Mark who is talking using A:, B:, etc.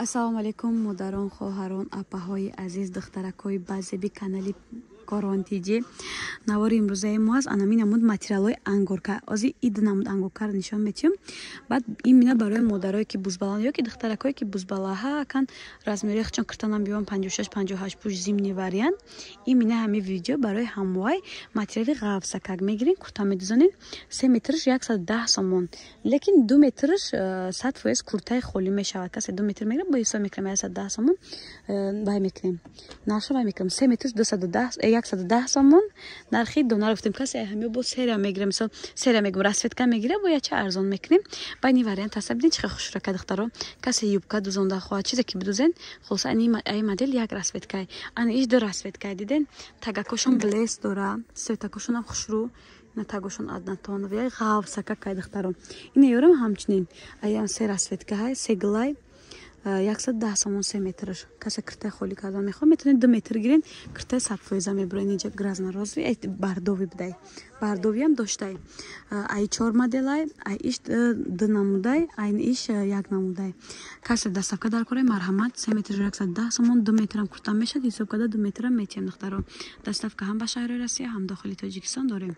A: ассалому алайкум модарон, хоҳарон, апаҳои азиз, духтаракҳои базеби канали Коронтиҷи. Навори имрӯзаи мо аст анамин намуд материалҳои ангорка. Ози ид намуд ангоркаро нишон метиҳам. Баъд ин мина барои модарое ки бузбаланд ё ки духтаракҳое ки бузбалаҳа кан размери хчон киртанам биён 56-58 пуш зимни вариант. Ин мина ҳами видео барои ҳамвай материали ғафсакак мегирин, курта медузонин 3 метрш 110 сомон. Лекин 2 метрш 100% куртаи холӣ мешавад. Касе 2 метр мегирад бо ҳисоб мекунем 110 сомон вай мекунем. Нархи вай мекунем 3 метрш 110 сомон. Нархи дона гуфтем касе ҳами бо серия мегирем, мисол серия мегум расветка мегира бо яча арзон мекунем. Ба ин вариант ҳаста бидин чӣ хушрака духтаро касе юбка дузонда хоҳад чизе ки бидузен хулоса ай модель як расветкай ан иш ду расветкай диден тагакошон блес дора светакошон ам хушрӯ на тагошон аднатон ва ғавсака кай духтаро ин ёрам ҳамчунин аян се расветкай се глай 110 сомон 3 метрш. Касе киртай холӣ кардан мехоҳ метавонед 2 метр гирен киртай 100% мебурен инҷа гразна розви ай бардови будай. Бардовиам доштай. Ай 4 моделай, ай иш 2 намудай, ай иш 1 намудай. Касе дастафка дар кораи марҳамат 3 метр 110 сомон 2 метрам курта мешад ҳисоб карда 2 метрам метиҳам духтаро. Дастафка ҳам ба шаҳри Россия ҳам дохили Тоҷикистон дорем.